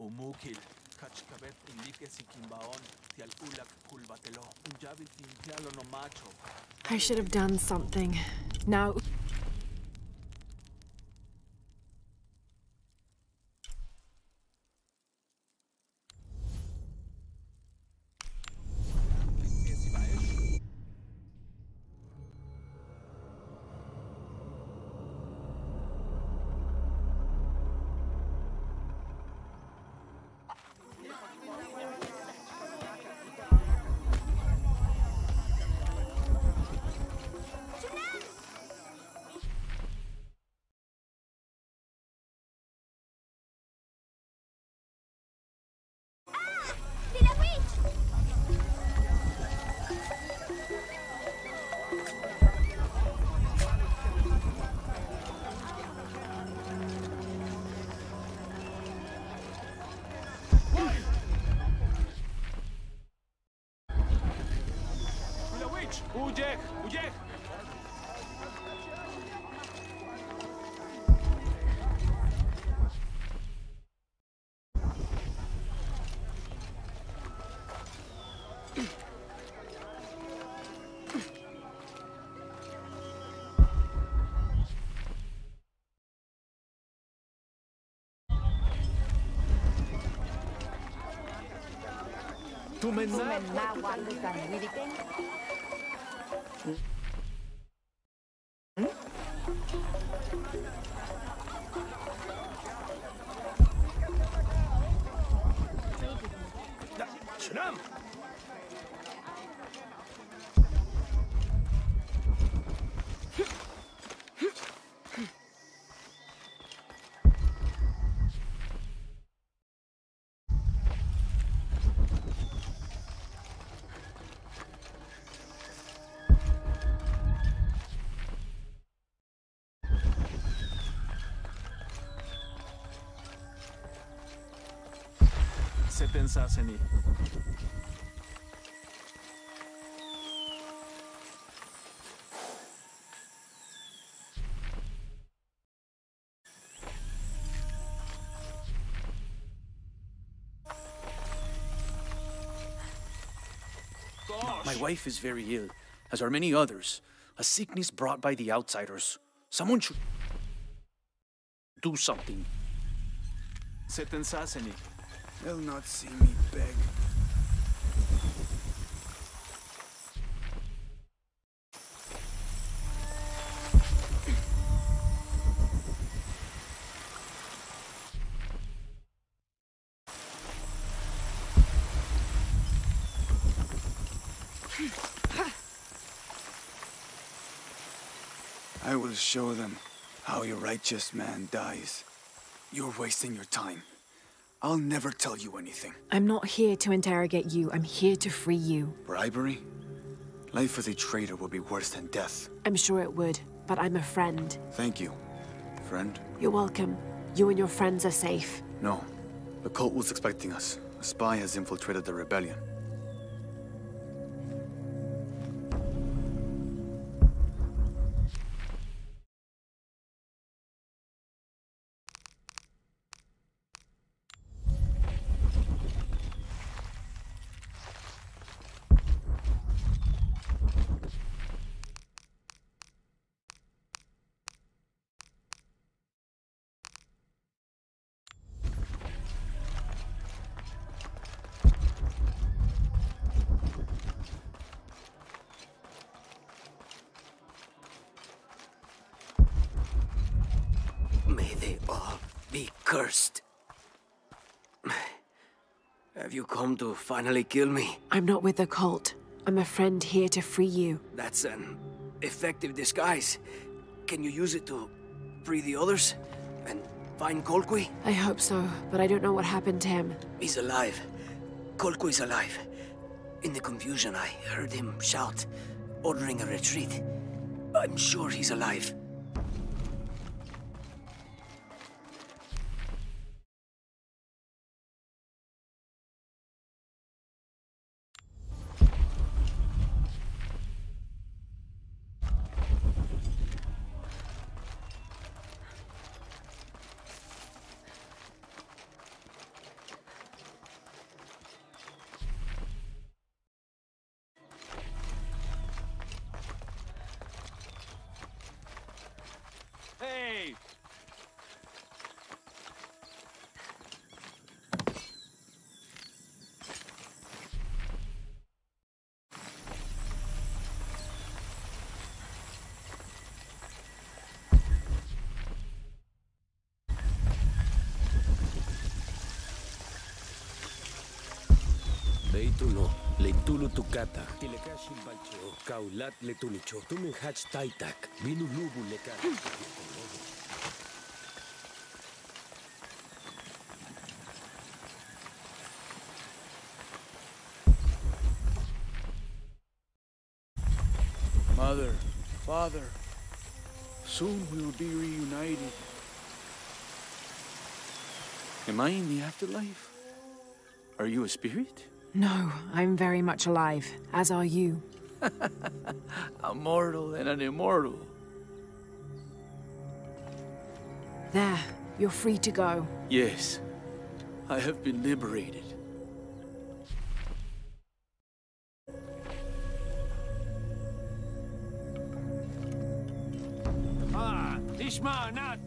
Umukil, kachkabet inlike sikimbaon, tial ulak kulbatelo, unjavit timpialo no macho. I should have done something. Now... Ujek! Ujek! Saseni. My wife is very ill, as are many others. A sickness brought by the outsiders. Someone should do something. Saseni. They'll not see me beg. I will show them how a righteous man dies. You're wasting your time. I'll never tell you anything. I'm not here to interrogate you. I'm here to free you. Bribery? Life as a traitor would be worse than death. I'm sure it would, but I'm a friend. Thank you, friend. You're welcome. You and your friends are safe. No. The cult was expecting us. A spy has infiltrated the rebellion. May they all be cursed. Have you come to finally kill me? I'm not with the cult. I'm a friend here to free you. That's an effective disguise. Can you use it to free the others? And find Colqui? I hope so, but I don't know what happened to him. He's alive. Colqui's alive. In the confusion, I heard him shout, ordering a retreat. I'm sure he's alive. tuno, le tulu tukata, tilekashi balcho, kaulat le tunicho, tumen hach taitak, vinu lubu le Mother, father, soon we will be reunited. Am I in the afterlife? Are you a spirit? No, I'm very much alive, as are you. A mortal and an immortal. There, you're free to go. Yes, I have been liberated. Ah, Ishma, not.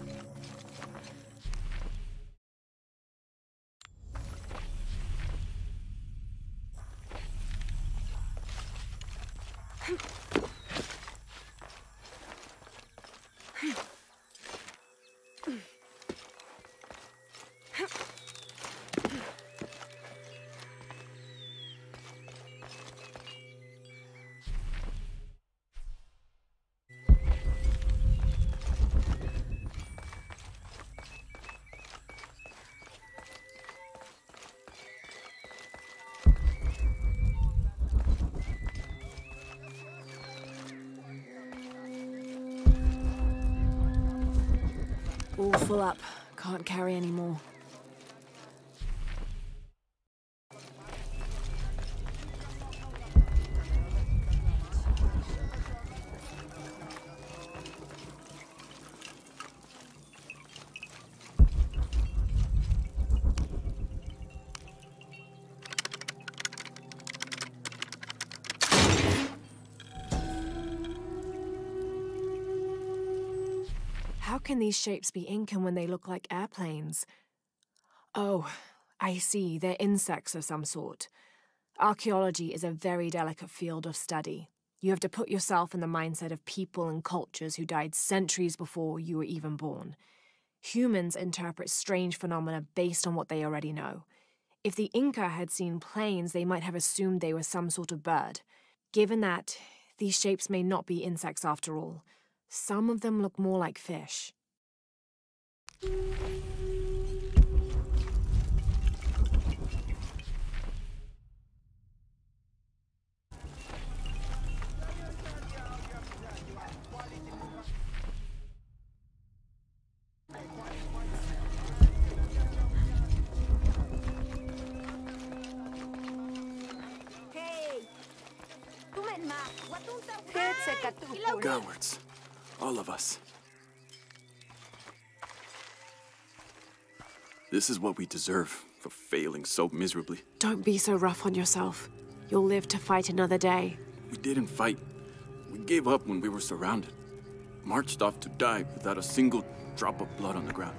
All full up. Can't carry any more. How can these shapes be Incan when they look like airplanes? Oh, I see. They're insects of some sort. Archaeology is a very delicate field of study. You have to put yourself in the mindset of people and cultures who died centuries before you were even born. Humans interpret strange phenomena based on what they already know. If the Inca had seen planes, they might have assumed they were some sort of bird. Given that, these shapes may not be insects after all. Some of them look more like fish. Cowards. All of us. This is what we deserve for failing so miserably. Don't be so rough on yourself. You'll live to fight another day. We didn't fight. We gave up when we were surrounded. Marched off to die without a single drop of blood on the ground.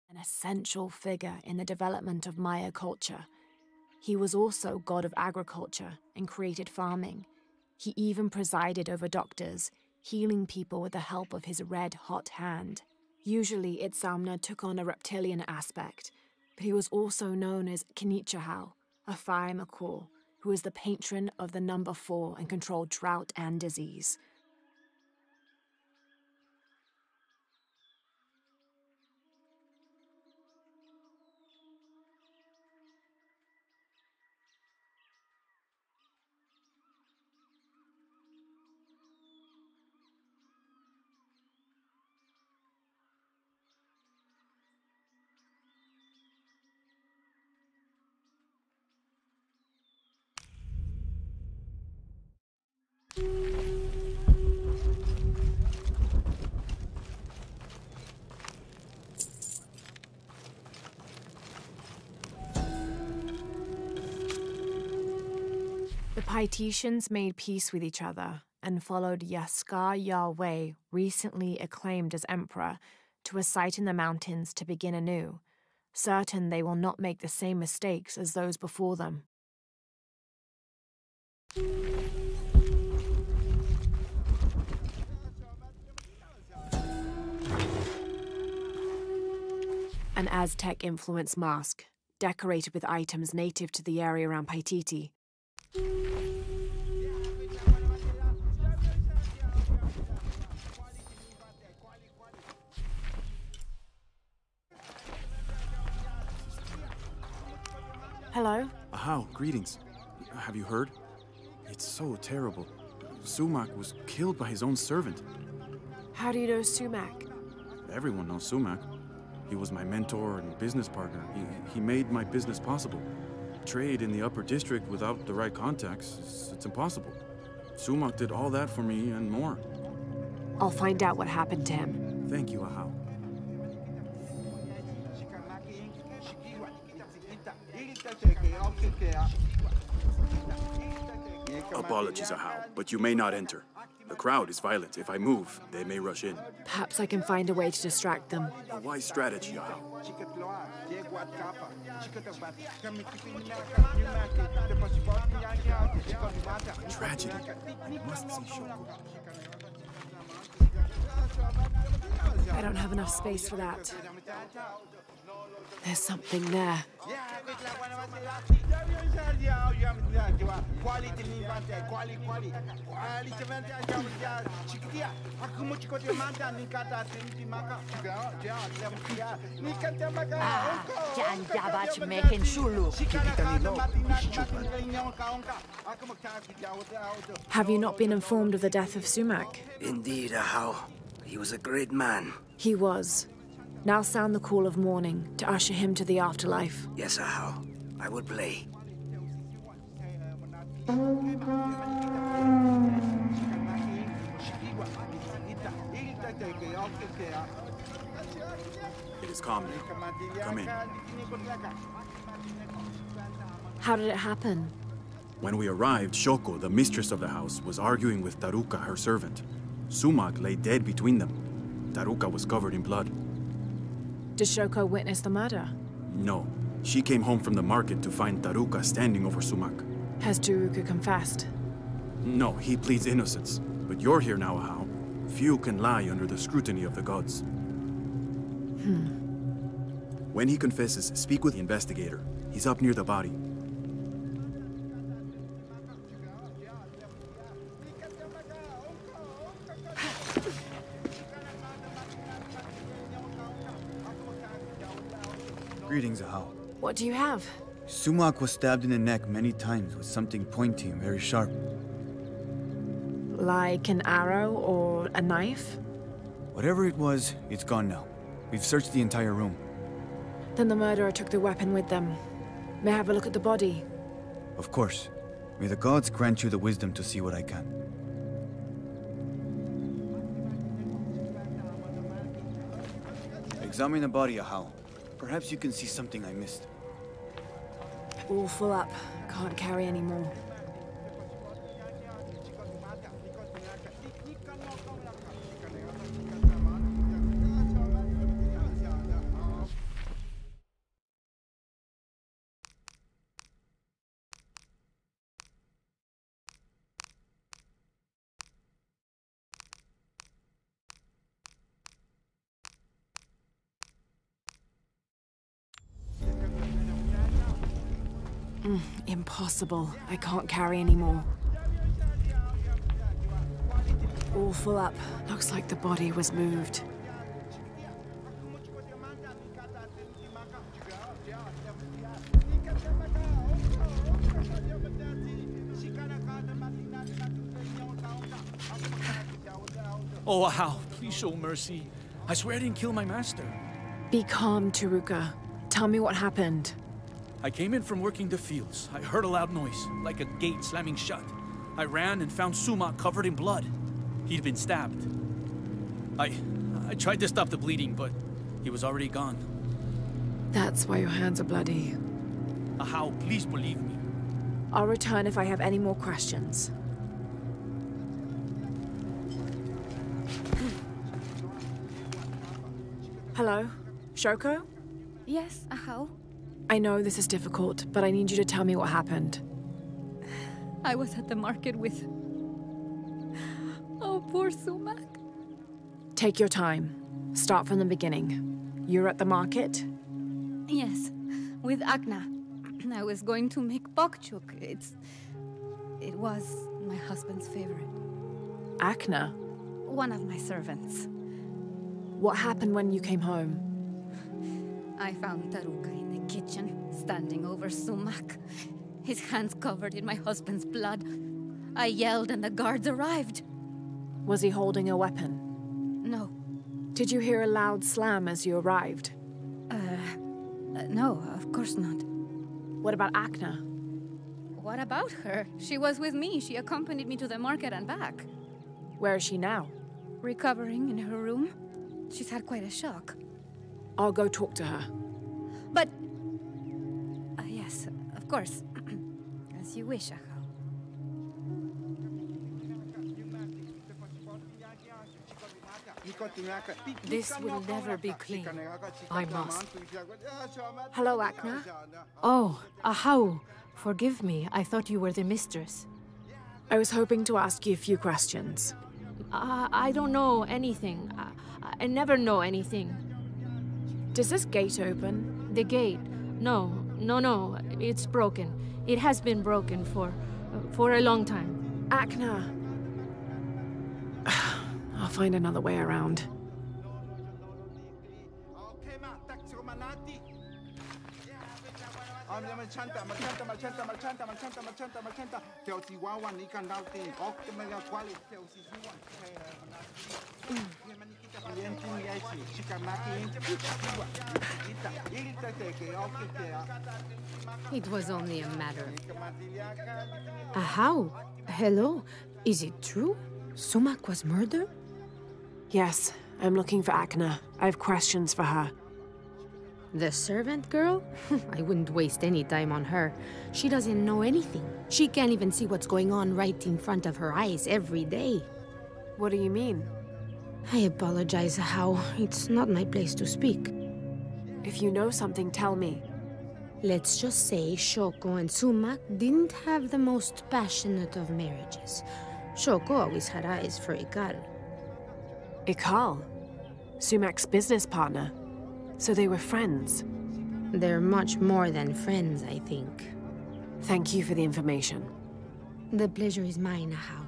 An essential figure in the development of Maya culture. He was also god of agriculture and created farming. He even presided over doctors, healing people with the help of his red-hot hand. Usually, Itzamna took on a reptilian aspect, but he was also known as Kinichahau, a fire macaw, who was the patron of the number 4 and controlled drought and disease. The Paititians made peace with each other and followed Yaskar Yahweh, recently acclaimed as emperor, to a site in the mountains to begin anew, certain they will not make the same mistakes as those before them. An Aztec-influenced mask, decorated with items native to the area around Paititi. Hello? Ahau, greetings. Have you heard? It's so terrible. Sumaq was killed by his own servant. How do you know Sumaq? Everyone knows Sumaq. He was my mentor and business partner. He made my business possible. Trade in the upper district without the right contacts, it's impossible. Sumaq did all that for me and more. I'll find out what happened to him. Thank you, Ahau. Apologies, Ahau, but you may not enter. The crowd is violent. If I move, they may rush in. Perhaps I can find a way to distract them. A wise strategy, Ahau. Tragedy. I must see Shoko. I don't have enough space for that. There's something there. Have you not been informed of the death of Sumaq? Indeed, Ahau. He was a great man. He was. Now sound the call of mourning to usher him to the afterlife. Yes, Ahau. I will play. It is calm now. Come in. How did it happen? When we arrived, Shoko, the mistress of the house, was arguing with Taruka, her servant. Sumaq lay dead between them. Taruka was covered in blood. Did Shoko witness the murder? No. She came home from the market to find Taruka standing over Sumaq. Has Taruka confessed? No, he pleads innocence. But you're here now, Ahau. Few can lie under the scrutiny of the gods. When he confesses, speak with the investigator. He's up near the body. Greetings, Ahau. What do you have? Sumaq was stabbed in the neck many times with something pointy and very sharp. Like an arrow or a knife? Whatever it was, it's gone now. We've searched the entire room. Then the murderer took the weapon with them. May I have a look at the body? Of course. May the gods grant you the wisdom to see what I can. Examine the body, Ahau. Perhaps you can see something I missed. All full up. Can't carry any more. Impossible. I can't carry any more. All full up. Looks like the body was moved. Oh, Ahau, please show mercy. I swear I didn't kill my master. Be calm, Taruka. Tell me what happened. I came in from working the fields. I heard a loud noise, like a gate slamming shut. I ran and found Sumaq covered in blood. He'd been stabbed. I tried to stop the bleeding, but he was already gone. That's why your hands are bloody. Ahau, please believe me. I'll return if I have any more questions. Hello? Shoko? Yes, how? I know this is difficult, but I need you to tell me what happened. I was at the market with... Oh, poor Sumac. Take your time. Start from the beginning. You're at the market? Yes, with Akna. I was going to make bokchuk. It was my husband's favorite. Akna? One of my servants. What happened when you came home? I found Taruka in the kitchen, standing over Sumac. His hands covered in my husband's blood. I yelled and the guards arrived. Was he holding a weapon? No. Did you hear a loud slam as you arrived? No, of course not. What about Akna? What about her? She was with me. She accompanied me to the market and back. Where is she now? Recovering in her room. She's had quite a shock. I'll go talk to her. But... yes, of course. As you wish, Aho. This will never be clean. I must. Hello, Akna. Oh, Ahau. Forgive me. I thought you were the mistress. I was hoping to ask you a few questions. I don't know anything. I never know anything. Does this gate open? The gate? No. It's broken. It has been broken for a long time. Akna. I'll find another way around. It was only a matter of... How? Hello? Is it true? Sumac was murdered? Yes, I'm looking for Akna. I have questions for her. The servant girl? I wouldn't waste any time on her. She doesn't know anything. She can't even see what's going on right in front of her eyes every day. What do you mean? I apologize, How. It's not my place to speak. If you know something, tell me. Let's just say Shoko and Sumac didn't have the most passionate of marriages. Shoko always had eyes for Ikal. Ikal? Sumac's business partner. So they were friends. They're much more than friends, I think. Thank you for the information. The pleasure is mine, Ahau.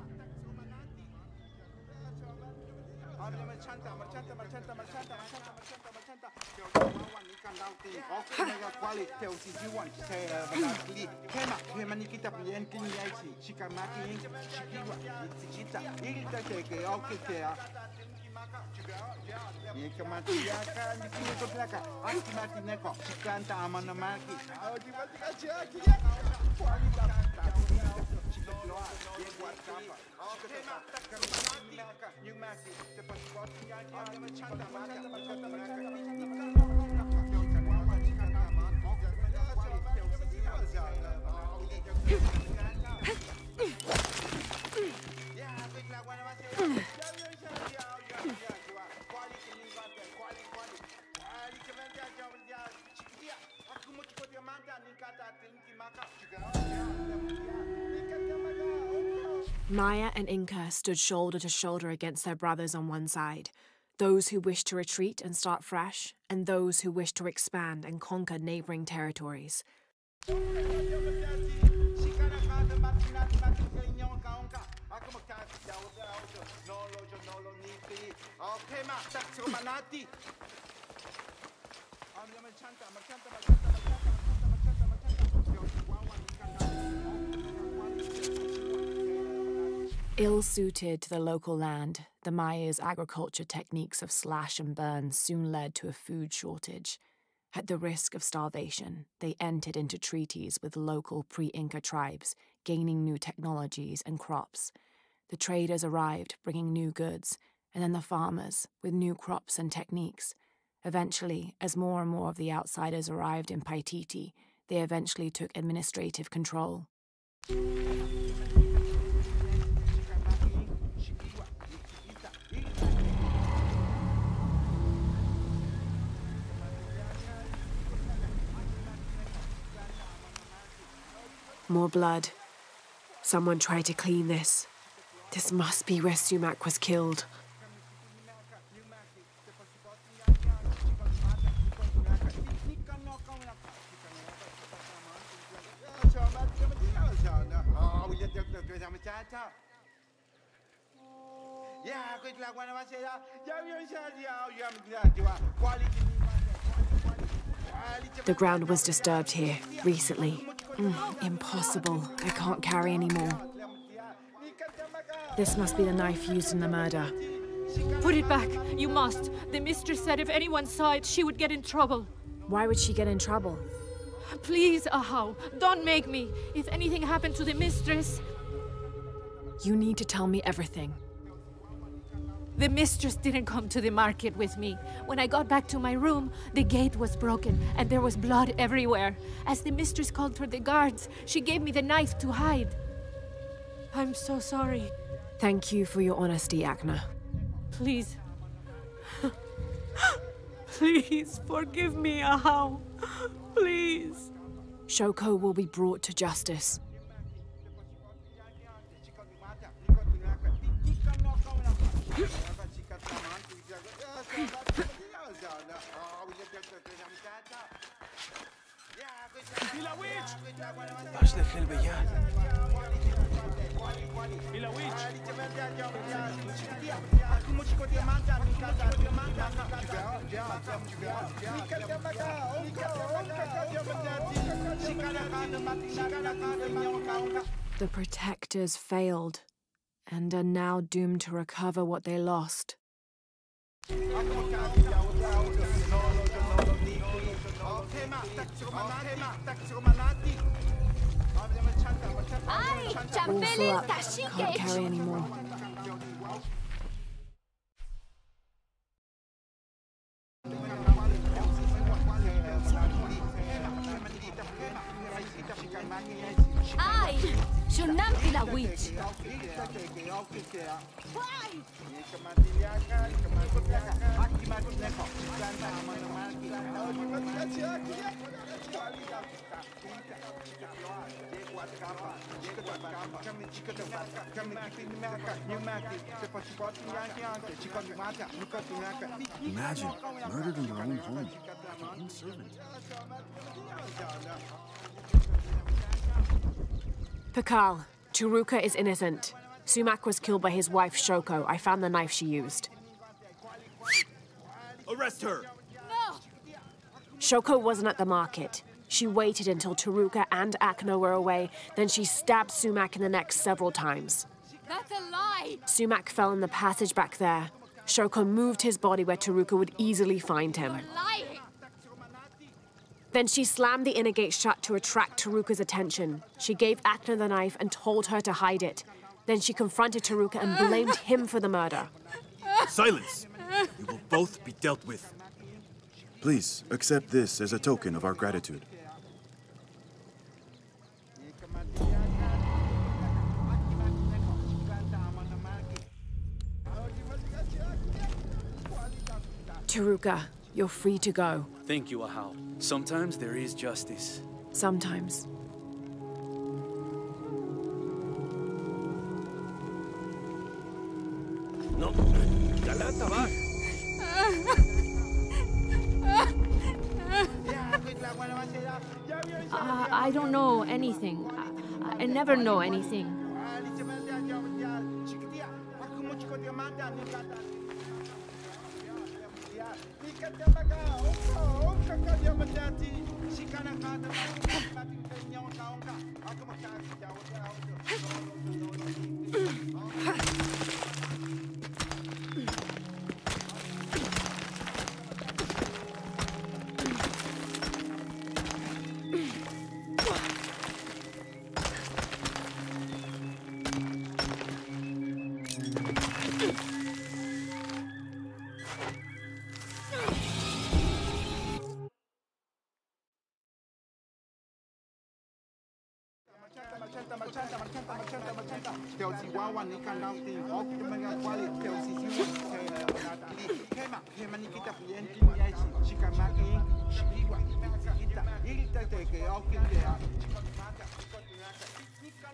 Maya and Inca stood shoulder to shoulder against their brothers on one side, those who wished to retreat and start fresh, and those who wished to expand and conquer neighboring territories. Ill-suited to the local land, the Maya's agriculture techniques of slash and burn soon led to a food shortage. At the risk of starvation, they entered into treaties with local pre-Inca tribes, gaining new technologies and crops. The traders arrived, bringing new goods, and then the farmers, with new crops and techniques. Eventually, as more and more of the outsiders arrived in Paititi, they eventually took administrative control. More blood. Someone tried to clean this. This must be where Sumac was killed. The ground was disturbed here recently. Impossible. I can't carry anymore. This must be the knife used in the murder. Put it back. You must. The mistress said if anyone saw it, she would get in trouble. Why would she get in trouble? Please, Ahau, don't make me. If anything happened to the mistress... You need to tell me everything. The mistress didn't come to the market with me. When I got back to my room, the gate was broken and there was blood everywhere. As the mistress called for the guards, she gave me the knife to hide. I'm so sorry. Thank you for your honesty, Akna. Please. Please forgive me, Ahau. Please. Shoko will be brought to justice. The protectors failed and are now doomed to recover what they lost. All full up. Can't carry anymore. Ay! Shunampi la witch! Imagine, murdered in your own home, like your own servant. Pakal, Taruka is innocent. Sumac was killed by his wife, Shoko. I found the knife she used. Arrest her! No! Shoko wasn't at the market. She waited until Taruka and Akno were away, then she stabbed Sumac in the neck several times. That's a lie! Sumac fell in the passage back there. Shoko moved his body where Taruka would easily find him. You're lying! Then she slammed the inner gate shut to attract Taruka's attention. She gave Akna the knife and told her to hide it. Then she confronted Taruka and blamed him for the murder. Silence! You will both be dealt with. Please, accept this as a token of our gratitude. Taruka, you're free to go. Thank you, Ahau. Sometimes there is justice. Sometimes. No, Galata va. I don't know anything. I never know anything.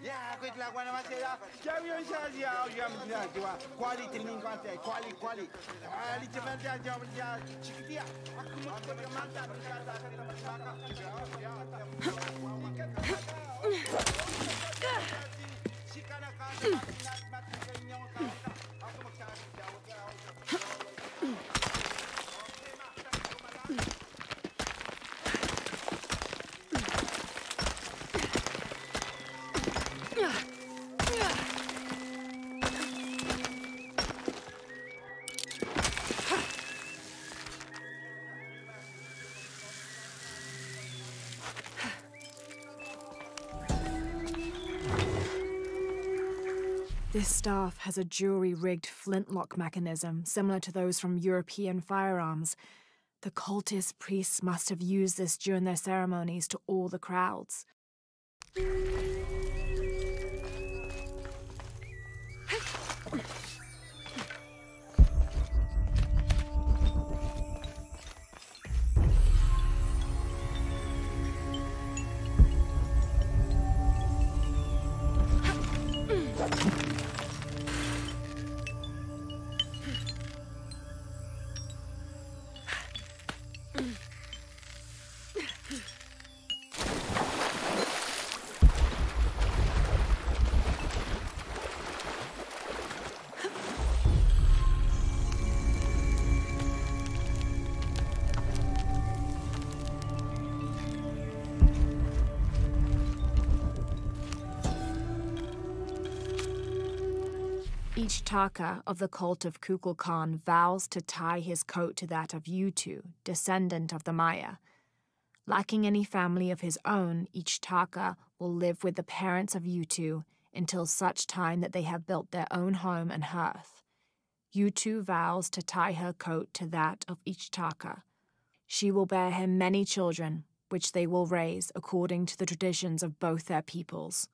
Yeah, quick like one of my say that. Jam your shells, yeah, you are quality in contact, quality. Quality man, yeah, chiquitia. This staff has a jury-rigged flintlock mechanism similar to those from European firearms. The cultist priests must have used this during their ceremonies to awe the crowds. Each Taka of the cult of Kukulkan vows to tie his coat to that of Yutu, descendant of the Maya. Lacking any family of his own, each Taka will live with the parents of Yutu until such time that they have built their own home and hearth. Yutu vows to tie her coat to that of each Taka. She will bear him many children, which they will raise according to the traditions of both their peoples.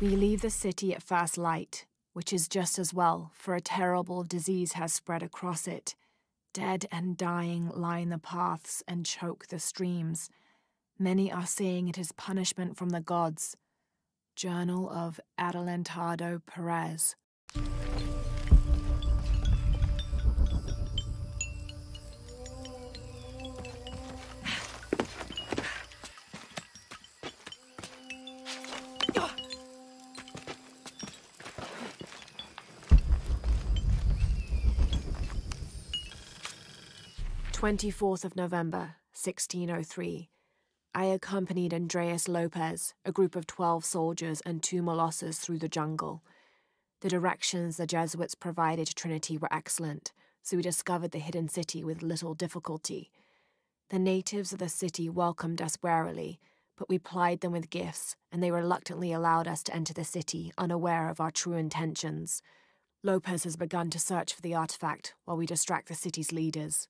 We leave the city at first light, which is just as well, for a terrible disease has spread across it. Dead and dying line the paths and choke the streams. Many are saying it is punishment from the gods. Journal of Adelantado Perez. November 1603. I accompanied Andreas Lopez, a group of 12 soldiers and 2 Molossers through the jungle. The directions the Jesuits provided to Trinity were excellent, so we discovered the hidden city with little difficulty. The natives of the city welcomed us warily, but we plied them with gifts, and they reluctantly allowed us to enter the city, unaware of our true intentions. Lopez has begun to search for the artifact while we distract the city's leaders.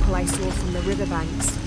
temple I saw from the riverbanks.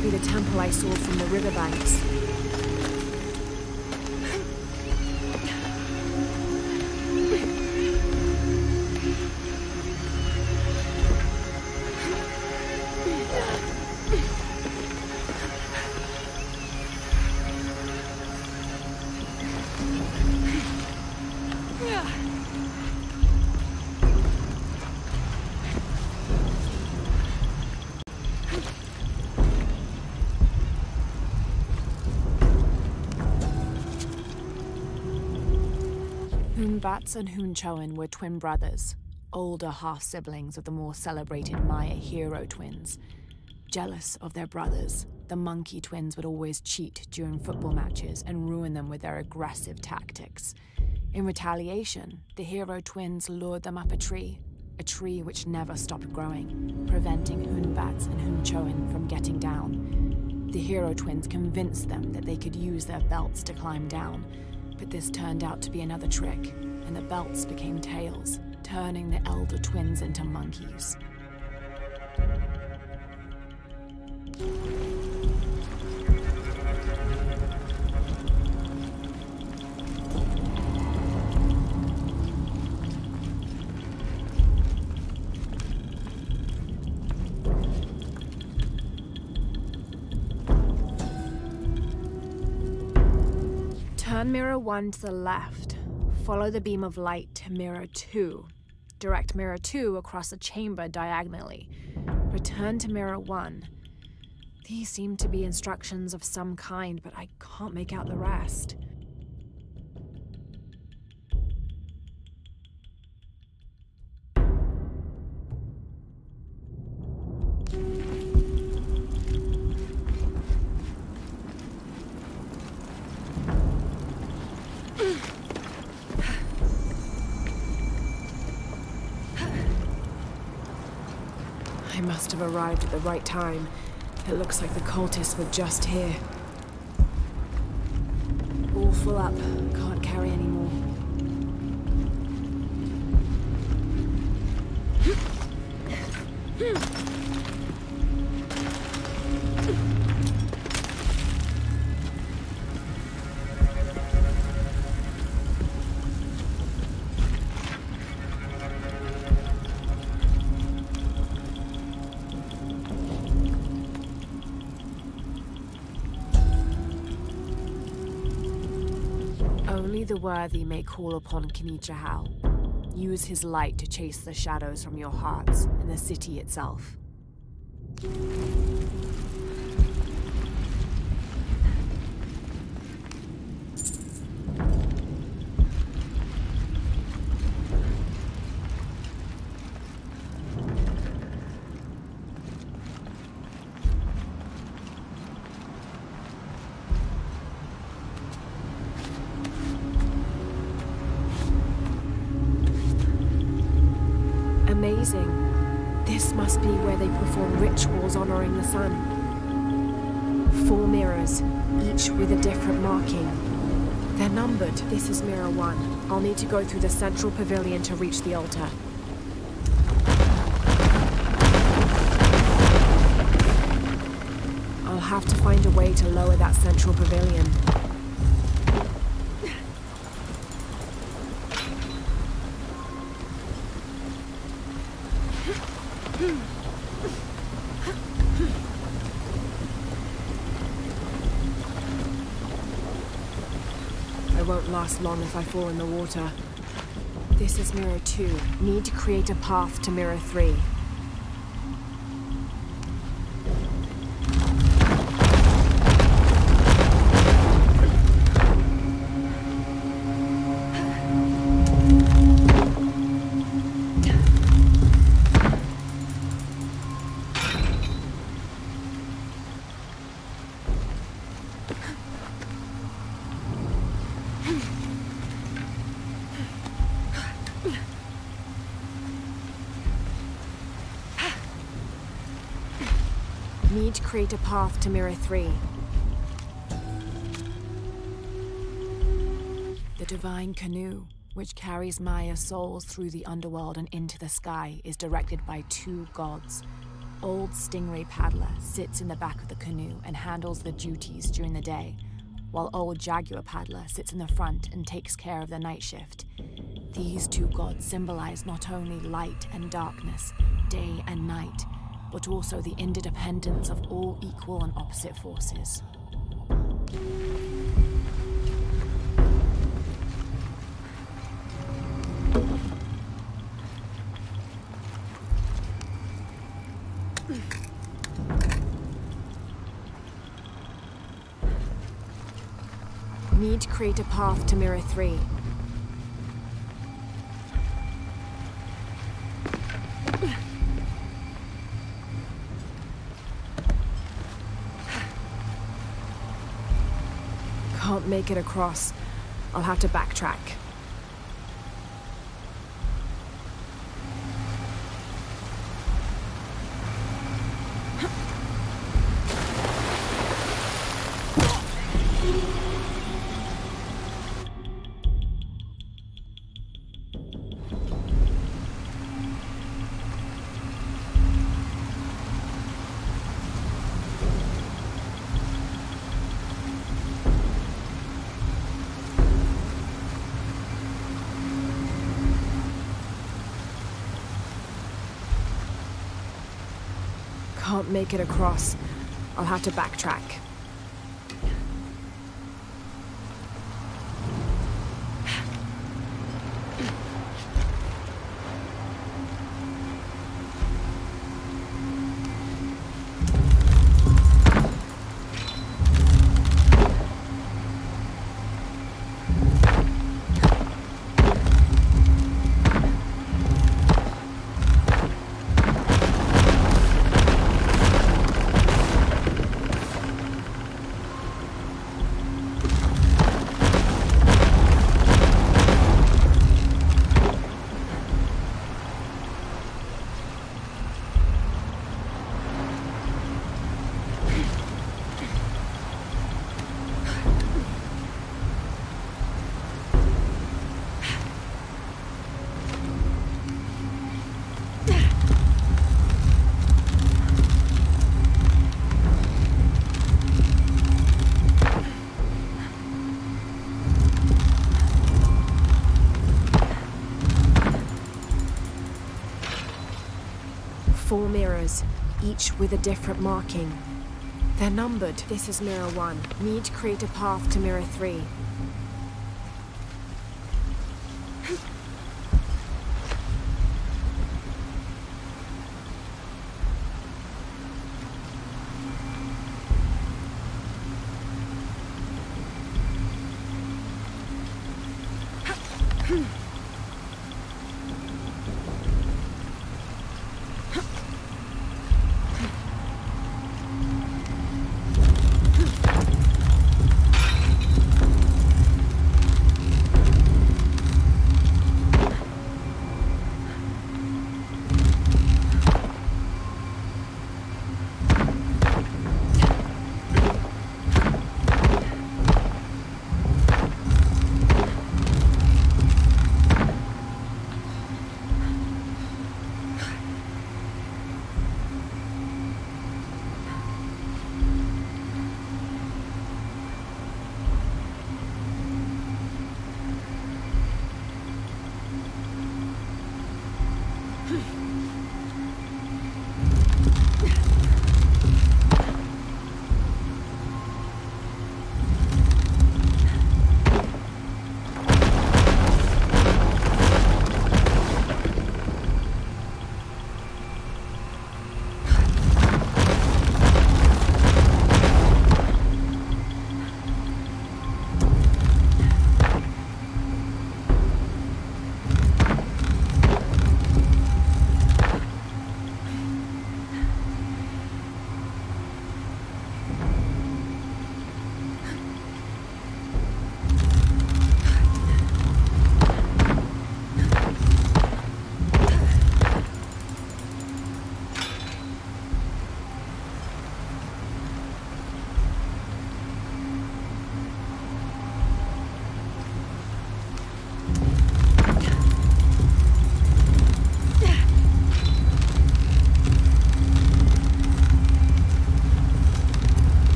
Be the temple I saw from the riverbanks. Hunbats and Hunchoan were twin brothers, older half-siblings of the more celebrated Maya hero twins. Jealous of their brothers, the monkey twins would always cheat during football matches and ruin them with their aggressive tactics. In retaliation, the hero twins lured them up a tree which never stopped growing, preventing Hunbats and Hunchoan from getting down. The hero twins convinced them that they could use their belts to climb down, but this turned out to be another trick, and the belts became tails, turning the elder twins into monkeys. Turn mirror 1 to the left. Follow the beam of light to mirror 2. Direct mirror 2 across the chamber diagonally. Return to mirror 1. These seem to be instructions of some kind, but I can't make out the rest. I must have arrived at the right time. It looks like the cultists were just here. All full up. Can't carry any more. Only the worthy may call upon Kinichahal. Use his light to chase the shadows from your hearts and the city itself. Amazing. This must be where they perform rituals honoring the sun. 4 mirrors, each with a different marking. They're numbered. This is mirror 1. I'll need to go through the central pavilion to reach the altar. I'll have to find a way to lower that central pavilion. last long if I fall in the water. This is Mirror 2. Need to create a path to Mirror 3. Need to create a path to Mirror 3. The divine canoe, which carries Maya's souls through the underworld and into the sky, is directed by 2 gods. Old Stingray Paddler sits in the back of the canoe and handles the duties during the day, while Old Jaguar Paddler sits in the front and takes care of the night shift. These 2 gods symbolize not only light and darkness, day and night, but also the interdependence of all equal and opposite forces. Need to create a path to Mirror 3. Can't make it across. I'll have to backtrack. Can't make it across. I'll have to backtrack. Four mirrors, each with a different marking. They're numbered. This is Mirror 1. Need to create a path to Mirror 3.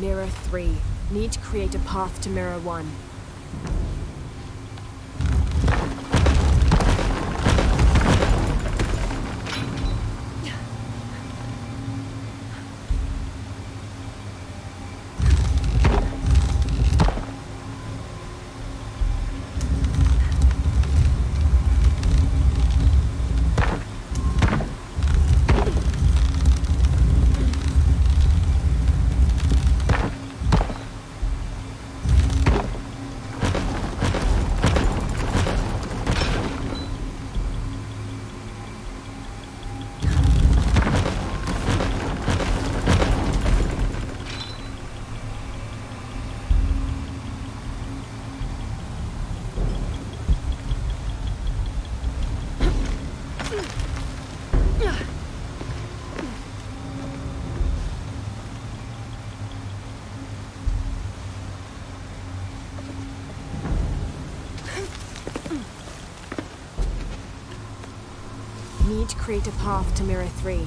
Mirror 3. Need to create a path to Mirror 1. Need to create a path to Mirror 3.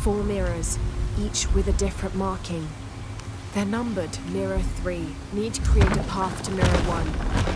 4 mirrors, each with a different marking. They're numbered Mirror 3. Need to create a path to Mirror 1.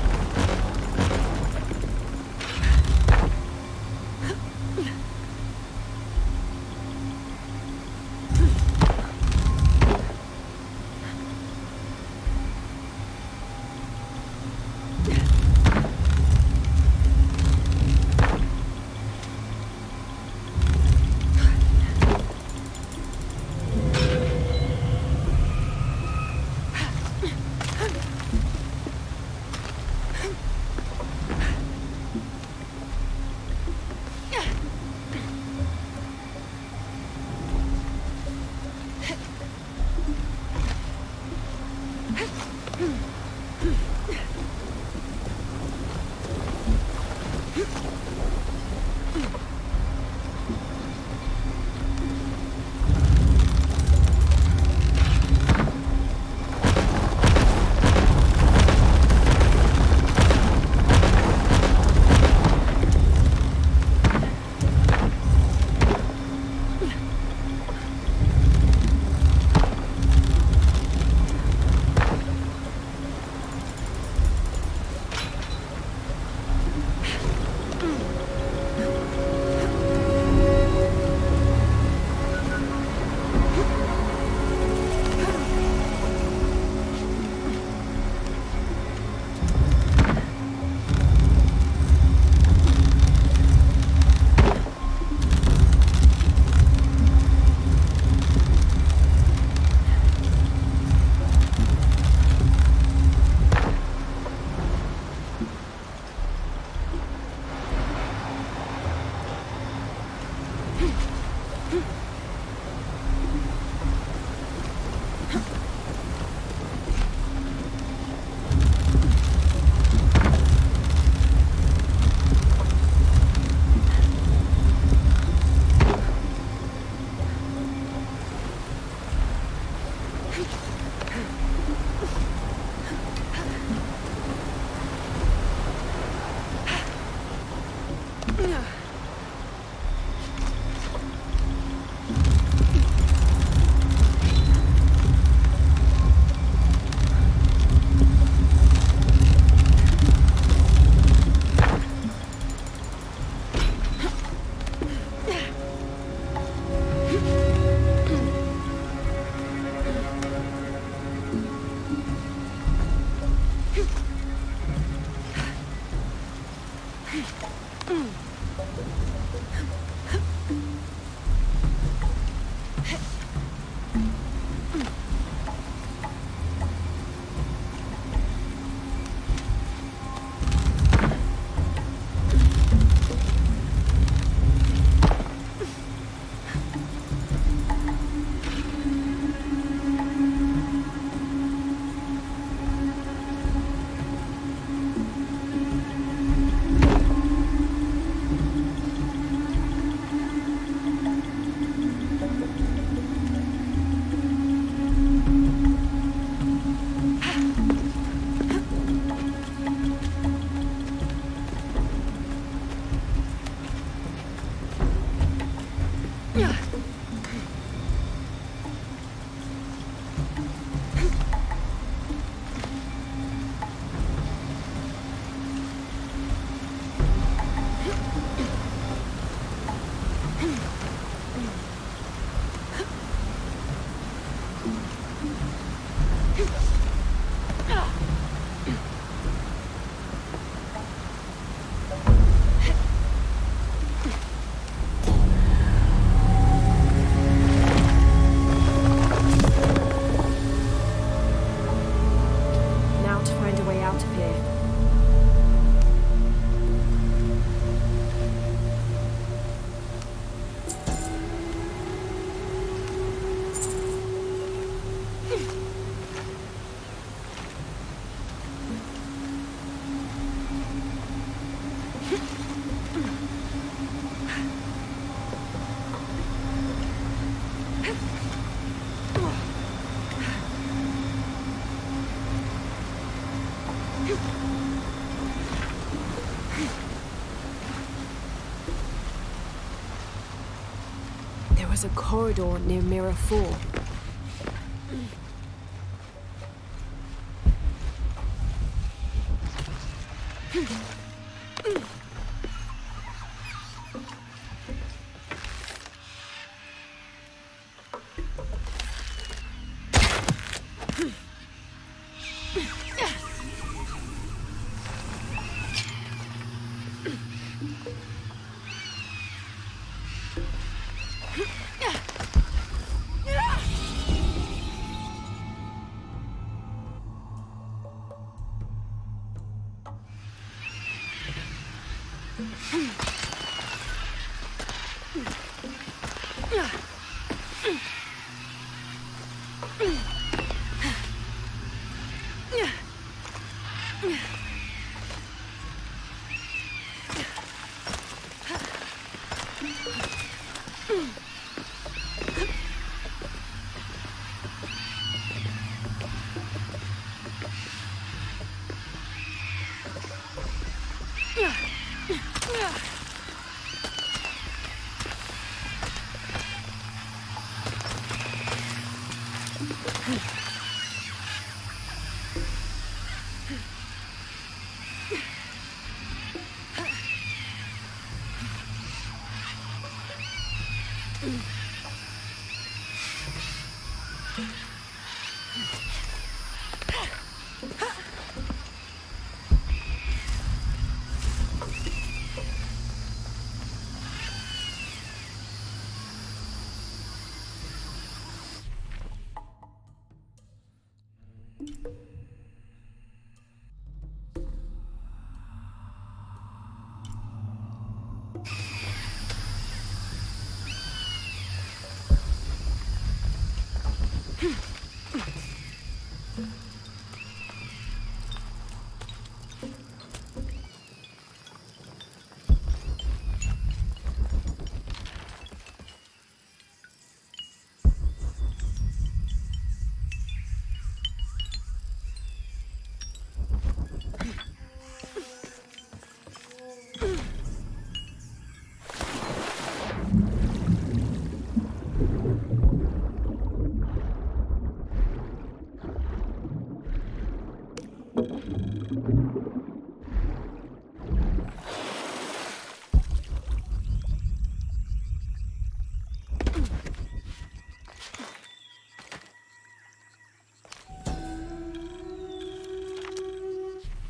was a corridor near Mirror 4.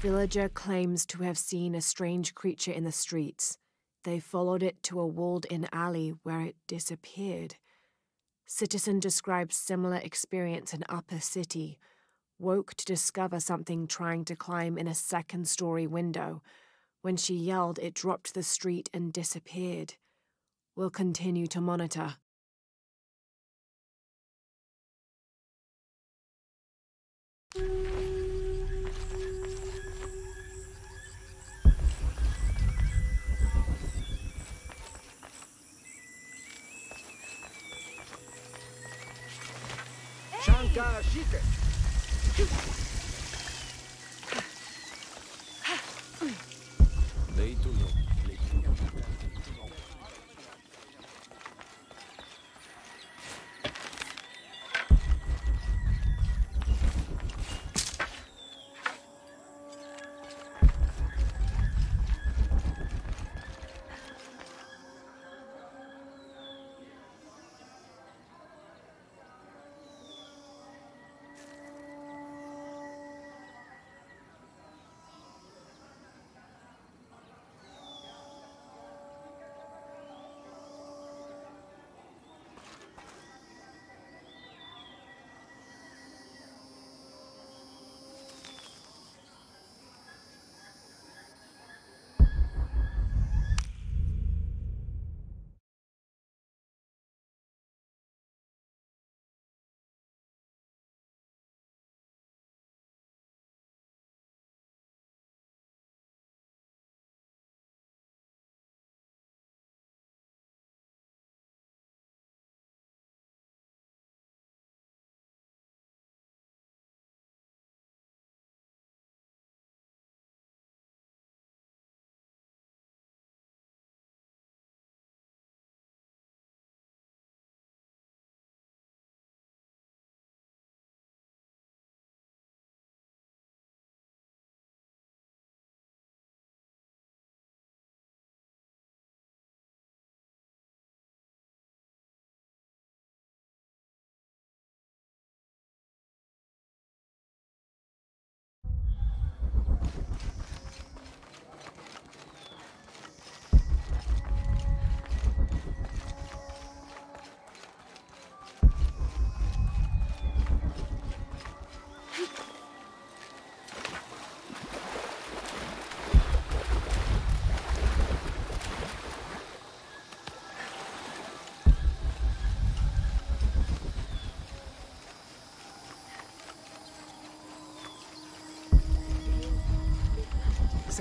Villager claims to have seen a strange creature in the streets. They followed it to a walled-in alley where it disappeared. Citizen describes similar experience in Upper City. Woke to discover something trying to climb in a second-story window. When she yelled, it dropped to the street and disappeared. We'll continue to monitor. Shanka Shike. Deitulo.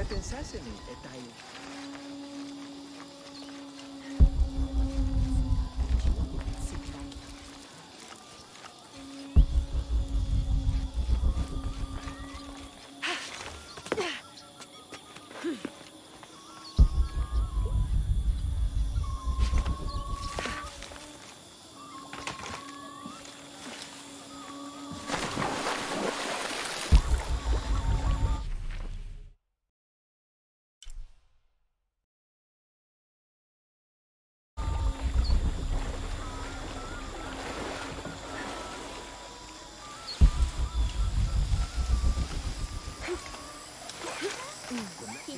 Setensaseni etai.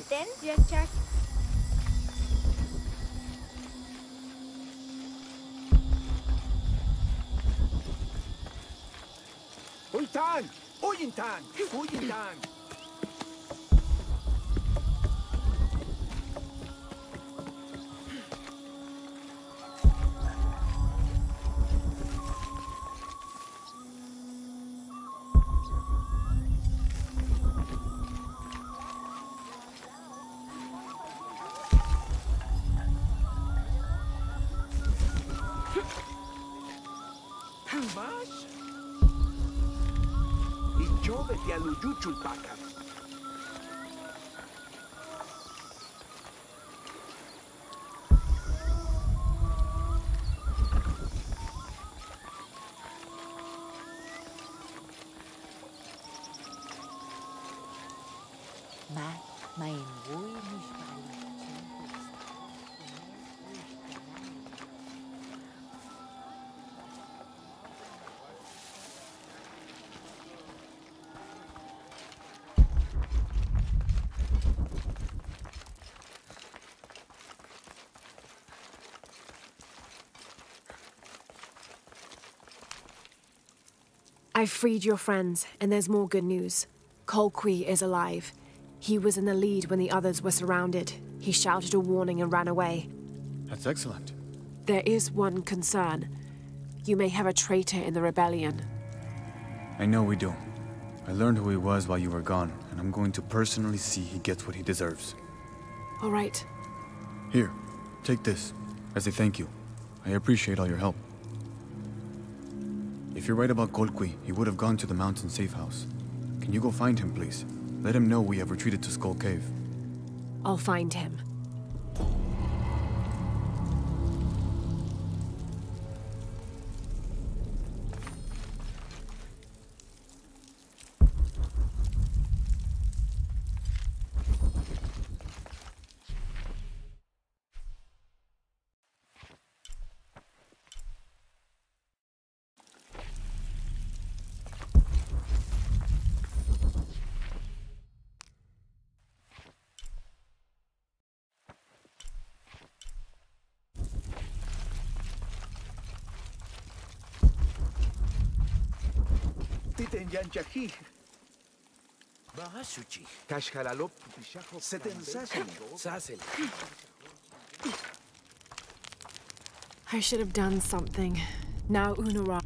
Then just check. Uytan! Uyintan! Uyintan! Mas? I giove ti allugiucciu il paca. I've freed your friends, and there's more good news. Colqui is alive. He was in the lead when the others were surrounded. He shouted a warning and ran away. That's excellent. There is one concern. You may have a traitor in the rebellion. I know we do. I learned who he was while you were gone, and I'm going to personally see he gets what he deserves. All right. Here, take this, as a thank you. I appreciate all your help. If you're right about Colqui, he would have gone to the mountain safe house. Can you go find him, please? Let him know we have retreated to Skull Cave. I'll find him. Titen yanchahi. Bahasuchi. Kashhalalop setensaseni. Sasel. I should have done something. Now Unara.